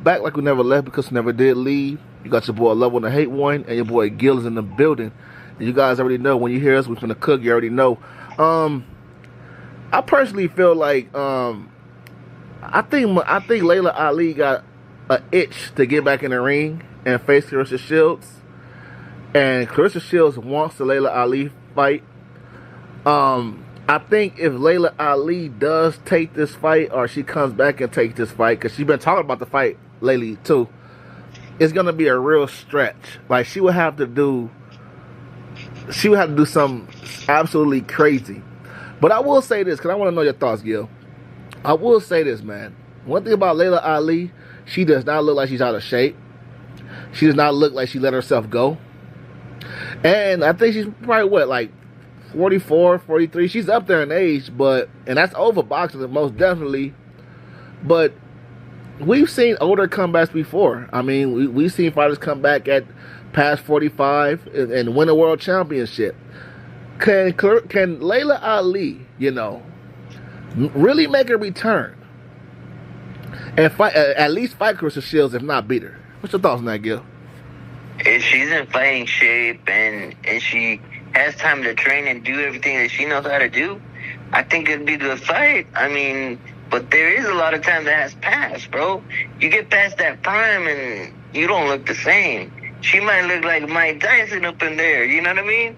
Back like we never left because we never did leave. You got your boy Love on the Hate One and your boy Gil is in the building. And you guys already know when you hear us, we're finna cook. You already know. I personally feel like I think Layla Ali got an itch to get back in the ring and face Clarissa Shields, and Clarissa Shields wants the Layla Ali fight. I think if Layla Ali does take this fight, or she comes back and takes this fight, because she's been talking about the fight lately too, it's gonna be a real stretch. Like she would have to do something absolutely crazy. But I will say this, because I want to know your thoughts, Gil. I will say this, man. One thing about Layla Ali, she does not look like she's out of shape. She does not look like she let herself go. And I think she's probably, what, like 44, 43. She's up there in age, and that's over boxing, most definitely. But we've seen older comebacks before. I mean, we've seen fighters come back at past 45 and win a world championship. Can Layla Ali, really make a return and fight, at least fight Clarissa Shields, if not beat her? What's your thoughts on that, Gil? If she's in fighting shape and she has time to train and do everything that she knows how to do, I think it'd be a good fight. I mean, but there is a lot of time that has passed, bro. You get past that prime and you don't look the same. She might look like Mike Tyson up in there, you know what I mean?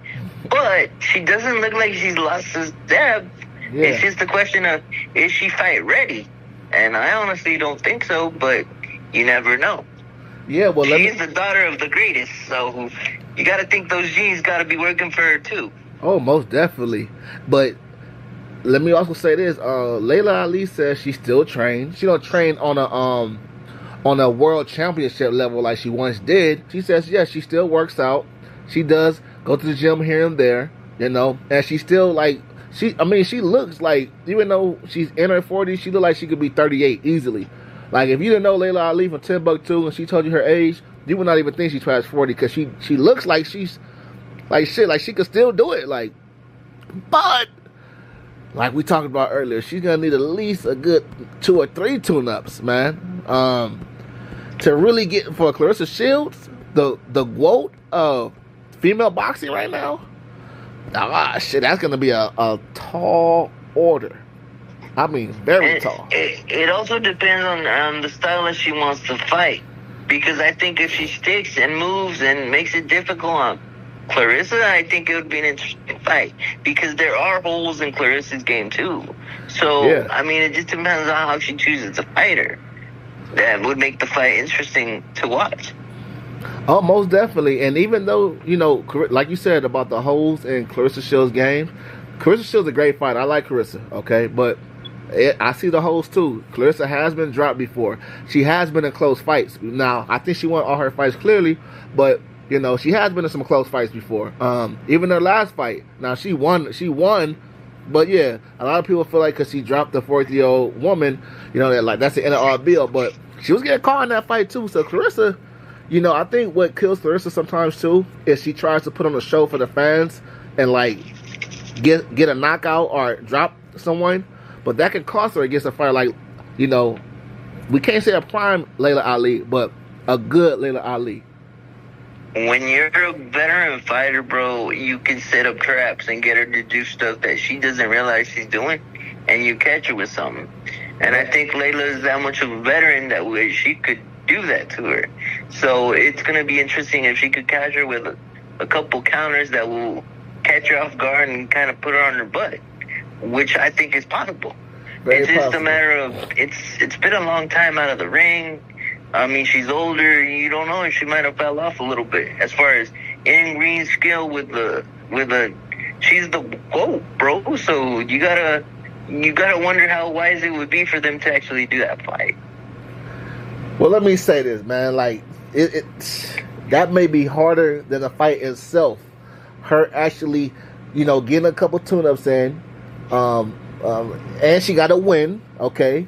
But she doesn't look like she's lost his depth. Yeah. It's just a question of, is she fight ready? And I honestly don't think so, but you never know. Yeah, well, she's the daughter of the greatest, so you got to think those genes got to be working for her too. Oh, most definitely. But let me also say this: Layla Ali says she still trains. She don't train on a world championship level like she once did. She says yes, she still works out. She does go to the gym here and there, and she still she looks like, even though she's in her 40s, she looks like she could be 38 easily. Like, if you didn't know Layla Ali from Timbuktu and she told you her age, you would not even think she's past 40, because she looks like she's like shit, like she could still do it. But like we talked about earlier, she's gonna need at least a good 2 or 3 tune-ups, man, to really get for Clarissa Shields, the GOAT of female boxing right now. Shit, that's gonna be a tall order. I mean, very tall. It also depends on the style that she wants to fight. Because I think if she sticks and moves and makes it difficult on Clarissa, I think it would be an interesting fight. Because there are holes in Clarissa's game, too. So, yeah. I mean, it just depends on how she chooses to fight her. That would make the fight interesting to watch. Oh, most definitely. And even though, like you said about the holes in Clarissa Shields' game, Clarissa Shields is a great fighter. I like Clarissa, okay? But I see the holes too. Clarissa has been dropped before. She has been in close fights. Now, I think she won all her fights clearly, but she has been in some close fights before. Even her last fight. Now she won, but yeah, a lot of people feel like because she dropped the 40-year-old woman, that's the end of our bill. But she was getting caught in that fight too. So Clarissa, I think what kills Clarissa sometimes too is she tries to put on a show for the fans and get a knockout or drop someone. But that can cost her against a fighter we can't say a prime Layla Ali, but a good Layla Ali. When you're a veteran fighter, bro, you can set up traps and get her to do stuff that she doesn't realize she's doing, and you catch her with something. And I think Layla is that much of a veteran that way she could do that to her. So it's going to be interesting if she could catch her with a couple counters that will catch her off guard and kind of put her on her butt, which I think is possible. It's just a matter of, it's been a long time out of the ring. I mean, she's older. You don't know if she might have fell off a little bit as far as in-ring skill with she's the GOAT, bro. So you gotta wonder how wise it would be for them to actually do that fight. Well, let me say this, man. That may be harder than the fight itself. Her actually, getting a couple tune-ups in, and she got to win, okay,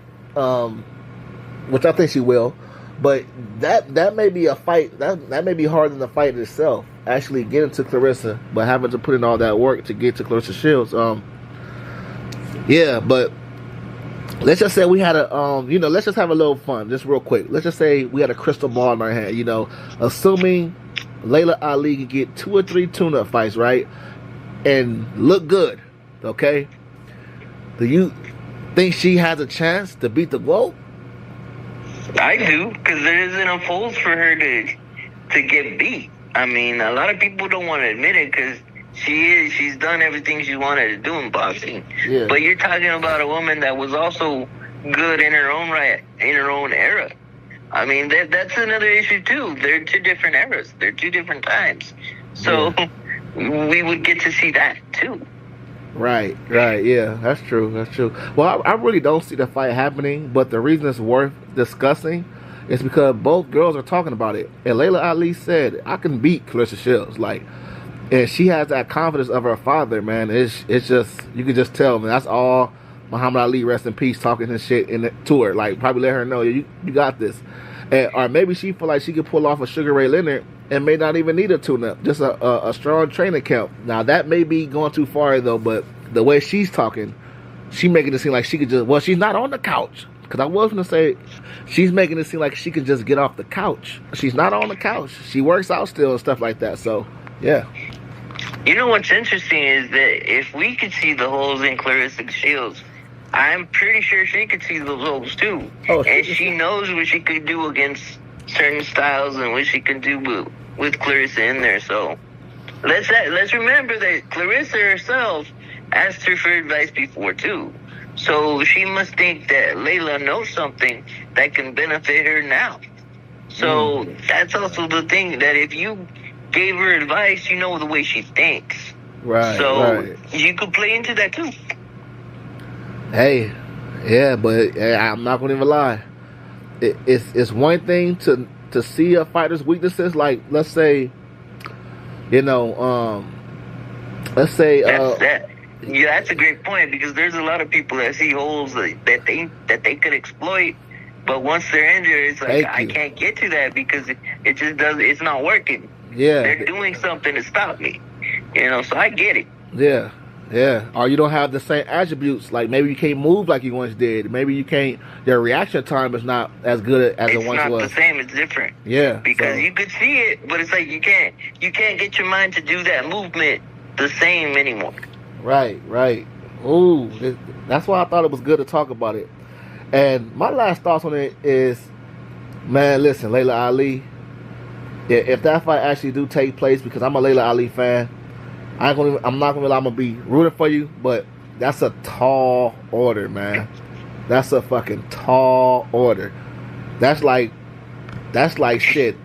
which I think she will. But that may be a fight that may be harder than the fight itself. actually getting to Clarissa, but having to put in all that work to get to Clarissa Shields. Yeah, but let's just say we had a let's just have a little fun, just real quick. Let's just say we had a crystal ball in our hand, assuming Layla Ali could get 2 or 3 tune-up fights, right, and look good, okay? Do you think she has a chance to beat the GOAT? I do, because there isn't enough holes for her to get beat. I mean, a lot of people don't want to admit it because she's done everything she wanted to do in boxing. Yeah. But you're talking about a woman that was also good in her own right, in her own era. I mean, that's another issue too. They're 2 different eras. They're 2 different times. So we would get to see that too. Right, yeah, that's true. Well, I really don't see the fight happening, but the reason it's worth discussing is because both girls are talking about it. And Layla Ali said, I can beat Clarissa Shields. And she has that confidence of her father, man. It's just, you can just tell, man. That's all Muhammad Ali, rest in peace, talking his shit to her. Probably let her know, you got this. Or maybe she feel like she could pull off a Sugar Ray Leonard and may not even need a tune-up. Just a strong training camp. Now, that may be going too far, though, but the way she's talking, she making it seem like she could just, well, she's not on the couch. Because I was going to say, she's making it seem like she can just get off the couch. She's not on the couch. She works out still and stuff like that. So, yeah. You know what's interesting is that if we could see the holes in Clarissa Shields, I'm pretty sure she could see those holes too. And she knows what she could do against certain styles and what she can do with Clarissa in there. So let's remember that Clarissa herself asked her for advice before too. So she must think that Layla knows something that can benefit her now. So that's also the thing, that if you gave her advice, you know the way she thinks. Right. So you could play into that too. Hey, yeah, but I'm not gonna even lie. It's one thing to see a fighter's weaknesses. Like, let's say, that's a great point, because there's a lot of people that see holes that they could exploit, but once they're in there, it's like, I can't get to that because it just doesn't. It's not working. Yeah, they're doing something to stop me. So I get it. Yeah. Or you don't have the same attributes. Like, maybe you can't move like you once did. Maybe you can't. Their reaction time is not as good as it once was. It's not the same. It's different. Yeah, because you could see it, but it's like you can't get your mind to do that movement the same anymore. Right. Ooh, that's why I thought it was good to talk about it. And my last thoughts on it is, man, listen, Layla Ali, if that fight actually do take place, because I'm a Layla Ali fan, I'm not gonna lie, I'm gonna be rooting for you, but that's a tall order, man. That's a fucking tall order. That's like shit.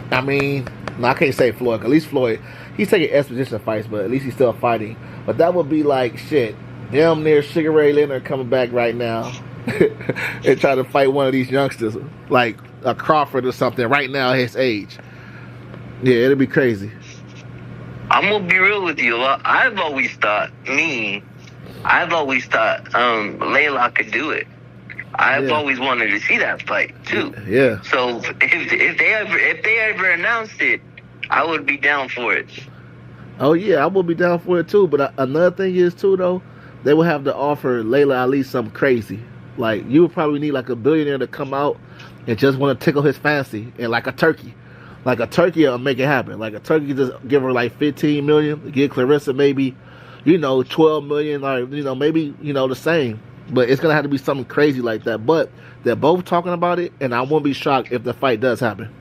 I mean, no, I can't say Floyd. At least Floyd, he's taking exposition fights, but at least he's still fighting. But that would be like shit. Damn near Sugar Ray Leonard coming back right now and trying to fight one of these youngsters, like a Crawford or something, right now at his age. Yeah, it'll be crazy. I'm gonna be real with you. I've always thought Layla could do it. I've always wanted to see that fight too. Yeah. So if they ever announced it, I would be down for it. Oh yeah, I would be down for it too. But another thing is too, though, they would have to offer Layla Ali something crazy. Like, you would probably need like a billionaire to come out and just want to tickle his fancy, and like a turkey. Like a turkey will make it happen. Like a turkey, just give her like 15 million. Give Clarissa maybe, 12 million, or maybe the same. But it's gonna have to be something crazy like that. But they're both talking about it, and I won't be shocked if the fight does happen.